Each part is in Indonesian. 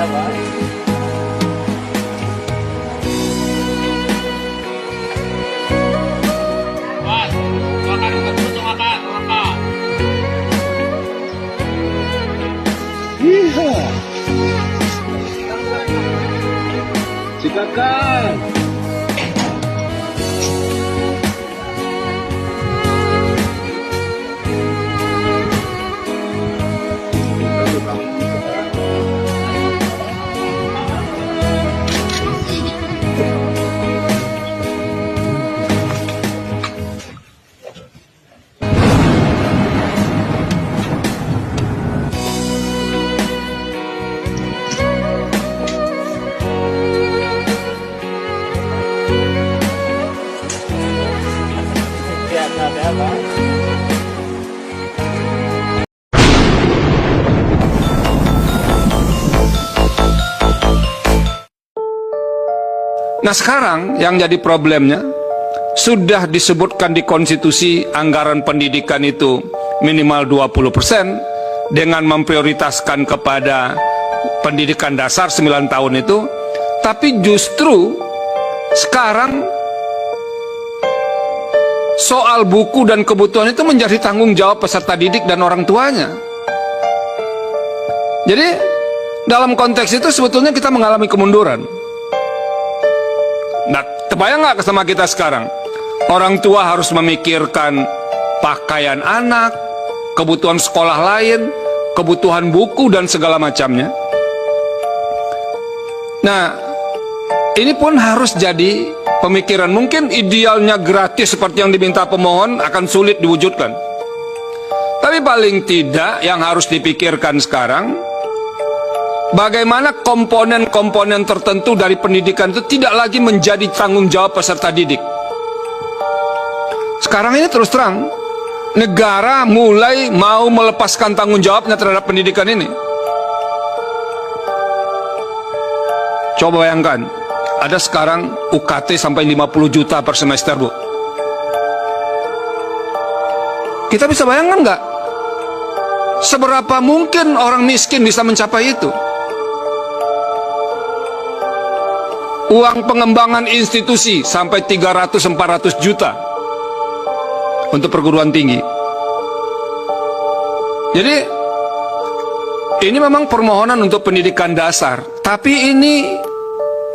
Pak. Mas, makan untuk makan, makan. Iya. Silakan. Nah sekarang yang jadi problemnya, sudah disebutkan di konstitusi anggaran pendidikan itu minimal 20% dengan memprioritaskan kepada pendidikan dasar 9 tahun itu, tapi justru sekarang soal buku dan kebutuhan itu menjadi tanggung jawab peserta didik dan orang tuanya. Jadi dalam konteks itu sebetulnya kita mengalami kemunduran. Nah, terbayang nggak sama kita sekarang? Orang tua harus memikirkan pakaian anak, kebutuhan sekolah lain, kebutuhan buku dan segala macamnya. Nah, ini pun harus jadi pemikiran. Mungkin idealnya gratis seperti yang diminta pemohon akan sulit diwujudkan. Tapi paling tidak yang harus dipikirkan sekarang, bagaimana komponen-komponen tertentu dari pendidikan itu tidak lagi menjadi tanggung jawab peserta didik. Sekarang ini terus terang, negara mulai mau melepaskan tanggung jawabnya terhadap pendidikan ini. Coba bayangkan, ada sekarang UKT sampai 50 juta per semester, Bu. Kita bisa bayangkan nggak? Seberapa mungkin orang miskin bisa mencapai itu? Uang pengembangan institusi sampai 300-400 juta untuk perguruan tinggi. Jadi ini memang permohonan untuk pendidikan dasar, tapi ini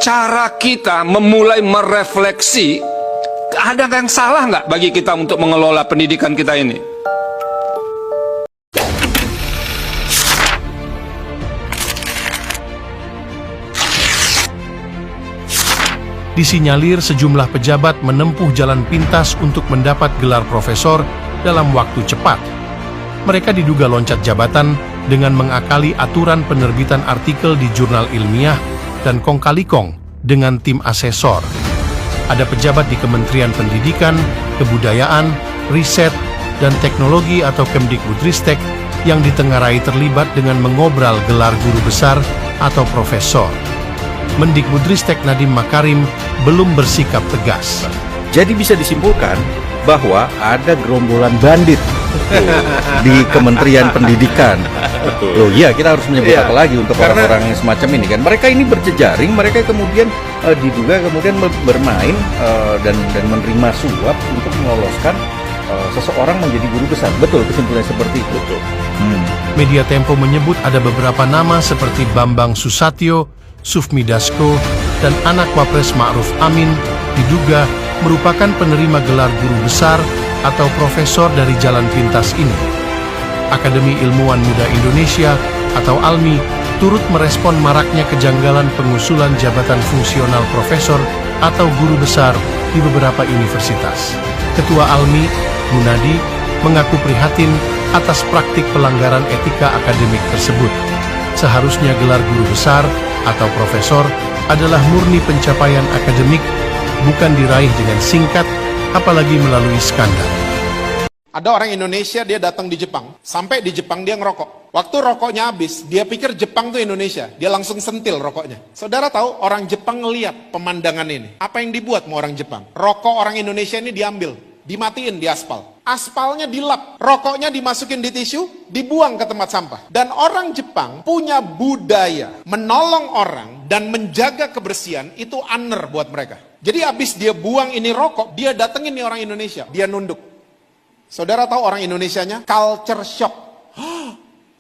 cara kita memulai merefleksi, ada yang salah nggak bagi kita untuk mengelola pendidikan kita ini? Disinyalir sejumlah pejabat menempuh jalan pintas untuk mendapat gelar profesor dalam waktu cepat. Mereka diduga loncat jabatan dengan mengakali aturan penerbitan artikel di jurnal ilmiah dan kong-kali-kong dengan tim asesor. Ada pejabat di Kementerian Pendidikan, Kebudayaan, Riset, dan Teknologi atau Kemdikbudristek yang ditengarai terlibat dengan mengobral gelar guru besar atau profesor. Mendikbudristek Nadiem Makarim belum bersikap tegas. Jadi bisa disimpulkan bahwa ada gerombolan bandit di Kementerian Pendidikan. Loh iya, kita harus menyebut apa lagi untuk orang-orang yang semacam ini kan. Mereka ini berjejaring, mereka kemudian diduga kemudian bermain dan menerima suap untuk meloloskan seseorang menjadi guru besar. Betul, kesimpulannya seperti itu. Media Tempo menyebut ada beberapa nama seperti Bambang Susatyo, Sufmi Dasko, dan anak Wapres Ma'ruf Amin diduga merupakan penerima gelar guru besar atau profesor dari jalan pintas ini. Akademi Ilmuwan Muda Indonesia atau ALMI turut merespon maraknya kejanggalan pengusulan jabatan fungsional profesor atau guru besar di beberapa universitas. Ketua ALMI, Gunadi, mengaku prihatin atas praktik pelanggaran etika akademik tersebut. Seharusnya gelar guru besar atau profesor adalah murni pencapaian akademik, bukan diraih dengan singkat, apalagi melalui skandal. Ada orang Indonesia, dia datang di Jepang. Sampai di Jepang dia ngerokok. Waktu rokoknya habis, dia pikir Jepang tuh Indonesia. Dia langsung sentil rokoknya. Saudara tahu, orang Jepang ngeliat pemandangan ini. Apa yang dibuat mau orang Jepang? Rokok orang Indonesia ini diambil, dimatiin di aspal. Aspalnya dilap, rokoknya dimasukin di tisu, dibuang ke tempat sampah. Dan orang Jepang punya budaya menolong orang dan menjaga kebersihan, itu honor buat mereka. Jadi abis dia buang ini rokok, dia datengin nih orang Indonesia, dia nunduk. Saudara tahu orang Indonesianya? Culture shock.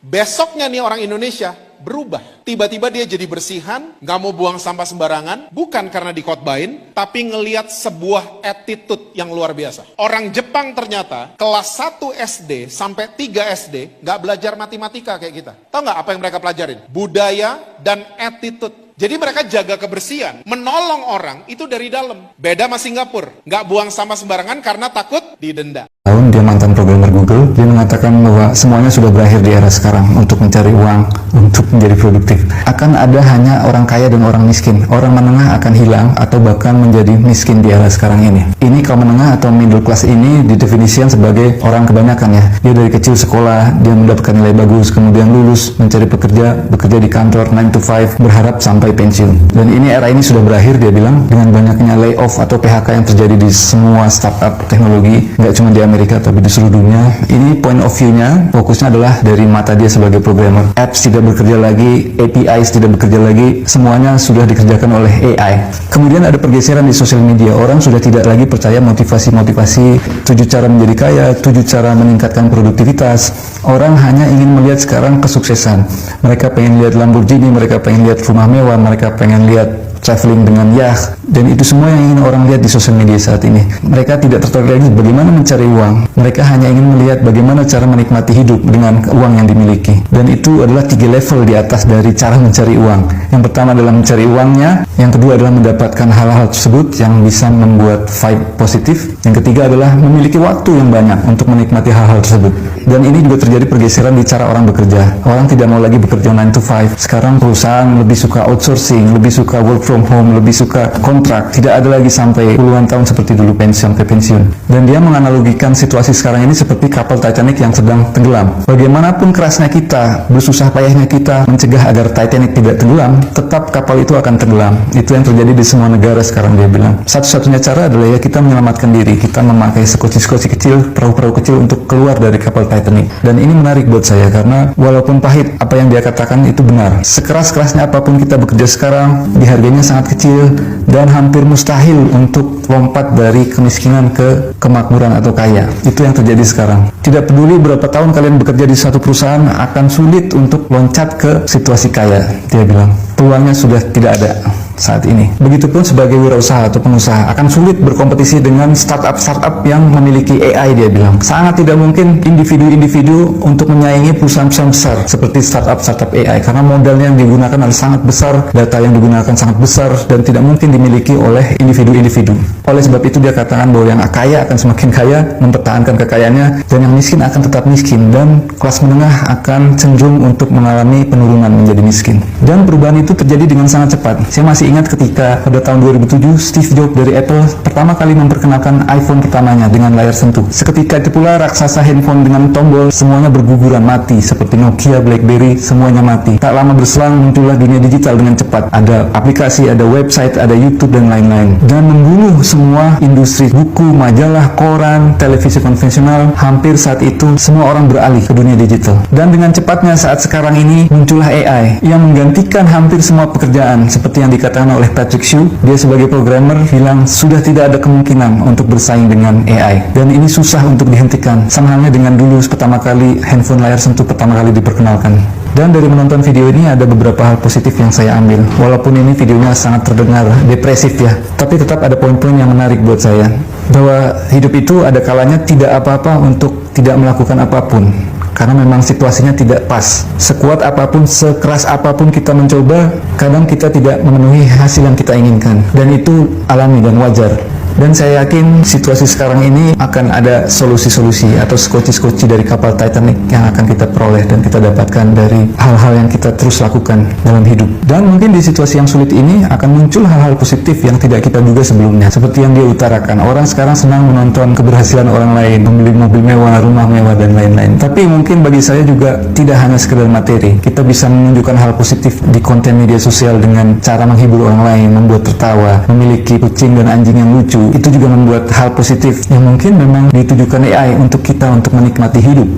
Besoknya nih orang Indonesia berubah. Tiba-tiba dia jadi bersihan, gak mau buang sampah sembarangan, bukan karena dikotbain, tapi ngelihat sebuah attitude yang luar biasa. Orang Jepang ternyata kelas 1 SD sampai 3 SD gak belajar matematika kayak kita. Tahu gak apa yang mereka pelajarin? Budaya dan attitude. Jadi mereka jaga kebersihan, menolong orang itu dari dalam. Beda sama Singapura, gak buang sampah sembarangan karena takut didenda. Tahun dia mantan programmer Google, dia mengatakan bahwa semuanya sudah berakhir di era sekarang untuk mencari uang, untuk menjadi produktif. Akan ada hanya orang kaya dan orang miskin. Orang menengah akan hilang atau bahkan menjadi miskin di era sekarang ini. Ini kaum menengah atau middle class ini didefinisikan sebagai orang kebanyakan ya. Dia dari kecil sekolah, dia mendapatkan nilai bagus, kemudian lulus, mencari bekerja di kantor 9 to 5, berharap sampai pensiun. Dan ini era ini sudah berakhir, dia bilang, dengan banyaknya layoff atau PHK yang terjadi di semua startup teknologi, nggak cuma di Amerika tapi di seluruh dunia. Ini point of view-nya, fokusnya adalah dari mata dia sebagai programmer. Apps tidak bekerja lagi, APIs tidak bekerja lagi, semuanya sudah dikerjakan oleh AI. Kemudian ada pergeseran di sosial media, orang sudah tidak lagi percaya motivasi-motivasi 7 cara menjadi kaya, 7 cara meningkatkan produktivitas. Orang hanya ingin melihat sekarang kesuksesan. Mereka pengen lihat Lamborghini, mereka pengen lihat rumah mewah, mereka pengen lihat traveling dengan yacht, dan itu semua yang ingin orang lihat di sosial media saat ini. Mereka tidak tertarik lagi bagaimana mencari uang, mereka hanya ingin melihat bagaimana cara menikmati hidup dengan uang yang dimiliki. Dan itu adalah 3 level di atas dari cara mencari uang. Yang pertama adalah mencari uangnya, yang kedua adalah mendapatkan hal-hal tersebut yang bisa membuat vibe positif, yang ketiga adalah memiliki waktu yang banyak untuk menikmati hal-hal tersebut. Dan ini juga terjadi pergeseran di cara orang bekerja. Orang tidak mau lagi bekerja 9 to 5. Sekarang perusahaan lebih suka outsourcing, lebih suka work from home, lebih suka kontrak. Tidak ada lagi sampai puluhan tahun seperti dulu pensiun ke pensiun. Dan dia menganalogikan situasi sekarang ini seperti kapal Titanic yang sedang tenggelam. Bagaimanapun kerasnya kita, bersusah payahnya kita mencegah agar Titanic tidak tenggelam, tetap kapal itu akan tenggelam. Itu yang terjadi di semua negara sekarang, dia bilang. Satu-satunya cara adalah ya kita menyelamatkan diri. Kita memakai skoci-skoci kecil, perahu-perahu kecil untuk keluar dari kapal Titanic. Dan ini menarik buat saya karena walaupun pahit apa yang dia katakan itu benar. Sekeras-kerasnya apapun kita bekerja sekarang, dihargainya sangat kecil dan hampir mustahil untuk lompat dari kemiskinan ke kemakmuran atau kaya. Itu yang terjadi sekarang. Tidak peduli berapa tahun kalian bekerja di satu perusahaan, akan sulit untuk loncat ke situasi kaya, dia bilang. Peluangnya sudah tidak ada saat ini. Begitupun sebagai wirausaha atau pengusaha akan sulit berkompetisi dengan startup-startup yang memiliki AI, dia bilang. Sangat tidak mungkin individu-individu untuk menyaingi perusahaan-perusahaan besar seperti startup AI karena modalnya yang digunakan adalah sangat besar, data yang digunakan sangat besar dan tidak mungkin dimiliki oleh individu-individu. Oleh sebab itu dia katakan bahwa yang kaya akan semakin kaya, mempertahankan kekayaannya, dan yang miskin akan tetap miskin, dan kelas menengah akan cenderung untuk mengalami penurunan menjadi miskin. Dan perubahan itu terjadi dengan sangat cepat. Saya masih ingat ketika pada tahun 2007 Steve Jobs dari Apple pertama kali memperkenalkan iPhone pertamanya dengan layar sentuh. Seketika itu pula raksasa handphone dengan tombol semuanya berguguran mati, seperti Nokia, BlackBerry, semuanya mati. Tak lama berselang muncullah dunia digital dengan cepat. Ada aplikasi, ada website, ada YouTube dan lain-lain. Dan membunuh semua industri buku, majalah, koran, televisi konvensional. Hampir saat itu semua orang beralih ke dunia digital. Dan dengan cepatnya saat sekarang ini muncullah AI yang menggantikan hampir semua pekerjaan seperti yang dikatakan oleh Patrick Hsu. Dia sebagai programmer bilang sudah tidak ada kemungkinan untuk bersaing dengan AI, dan ini susah untuk dihentikan, sama halnya dengan dulu pertama kali handphone layar sentuh pertama kali diperkenalkan. Dan dari menonton video ini ada beberapa hal positif yang saya ambil, walaupun ini videonya sangat terdengar depresif ya, tapi tetap ada poin-poin yang menarik buat saya, bahwa hidup itu ada kalanya tidak apa-apa untuk tidak melakukan apapun. Karena memang situasinya tidak pas. Sekuat apapun, sekeras apapun kita mencoba, kadang kita tidak memenuhi hasil yang kita inginkan. Dan itu alami dan wajar. Dan saya yakin situasi sekarang ini akan ada solusi-solusi atau skoci-skoci dari kapal Titanic yang akan kita peroleh dan kita dapatkan dari hal-hal yang kita terus lakukan dalam hidup. Dan mungkin di situasi yang sulit ini akan muncul hal-hal positif yang tidak kita duga sebelumnya. Seperti yang dia utarakan, orang sekarang senang menonton keberhasilan orang lain, membeli mobil mewah, rumah mewah, dan lain-lain. Tapi mungkin bagi saya juga tidak hanya sekedar materi. Kita bisa menunjukkan hal positif di konten media sosial dengan cara menghibur orang lain, membuat tertawa, memiliki kucing dan anjing yang lucu, dulu. Itu juga membuat hal positif yang mungkin memang ditujukan AI untuk kita untuk menikmati hidup.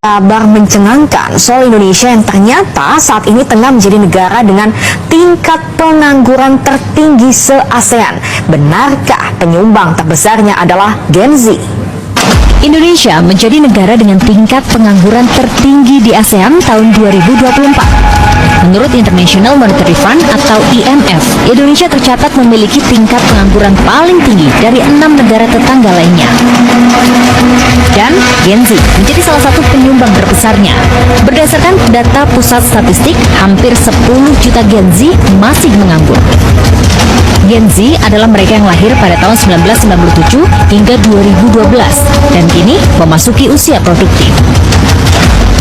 Kabar mencengangkan soal Indonesia yang ternyata saat ini tengah menjadi negara dengan tingkat pengangguran tertinggi se-ASEAN. Benarkah penyumbang terbesarnya adalah Gen Z? Indonesia menjadi negara dengan tingkat pengangguran tertinggi di ASEAN tahun 2024. Menurut International Monetary Fund atau IMF, Indonesia tercatat memiliki tingkat pengangguran paling tinggi dari 6 negara tetangga lainnya. Dan Gen Z menjadi salah satu penyumbang terbesarnya. Berdasarkan data Pusat Statistik, hampir 10 juta Gen Z masih menganggur. Gen Z adalah mereka yang lahir pada tahun 1997 hingga 2012 dan kini memasuki usia produktif.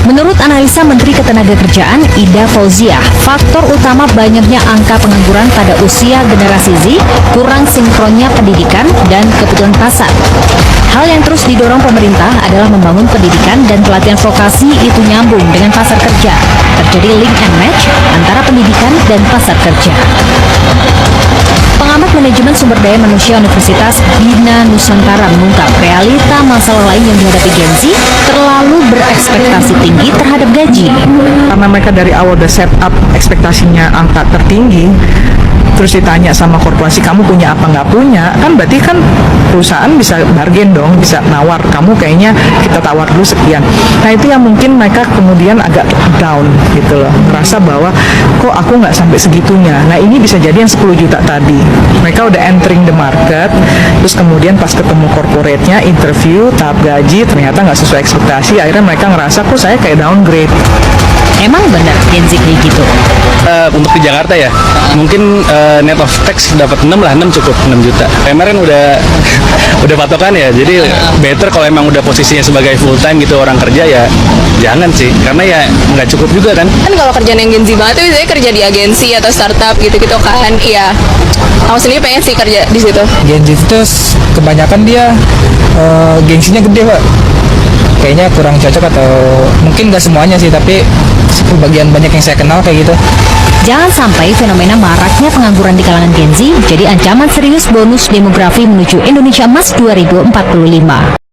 Menurut analisa Menteri Ketenagakerjaan Ida Fauziah, faktor utama banyaknya angka pengangguran pada usia generasi Z kurang sinkronnya pendidikan dan kebutuhan pasar. Hal yang terus didorong pemerintah adalah membangun pendidikan dan pelatihan vokasi itu nyambung dengan pasar kerja. Terjadi link and match antara pendidikan dan pasar kerja. Pengamat manajemen sumber daya manusia Universitas Bina Nusantara mengungkap realita masalah lain yang dihadapi Gen Z terlalu berekspektasi tinggi terhadap gaji. Karena mereka dari awal udah set up ekspektasinya angka tertinggi, terus ditanya sama korporasi kamu punya apa nggak punya, kan berarti kan perusahaan bisa bargain dong, bisa nawar kamu kayaknya kita tawar dulu sekian. Nah itu yang mungkin mereka kemudian agak down gitu loh, merasa bahwa kok aku nggak sampai segitunya. Nah ini bisa jadi yang 10 juta tadi, mereka udah entering the market, terus kemudian pas ketemu corporate-nya, interview, tahap gaji ternyata nggak sesuai ekspektasi, akhirnya mereka ngerasa kok saya kayak downgrade. Emang benar Gen Z kayak gitu? Untuk di Jakarta ya, mungkin net of tax dapat 6 lah, 6 cukup, 6 juta. Kemarin udah patokan ya, jadi better kalau emang udah posisinya sebagai full time gitu orang kerja ya jangan sih, karena ya nggak cukup juga kan. Kan kalau kerjaan yang Gen Z banget tuh biasanya kerja di agensi atau startup gitu-gitu kan. Iya, aku sendiri pengen sih kerja di situ. Gen Z itu kebanyakan dia gengsinya gede Pak. Kayaknya kurang cocok atau mungkin nggak semuanya sih, tapi sebagian banyak yang saya kenal kayak gitu. Jangan sampai fenomena maraknya pengangguran di kalangan Gen Z jadi ancaman serius bonus demografi menuju Indonesia Emas 2045.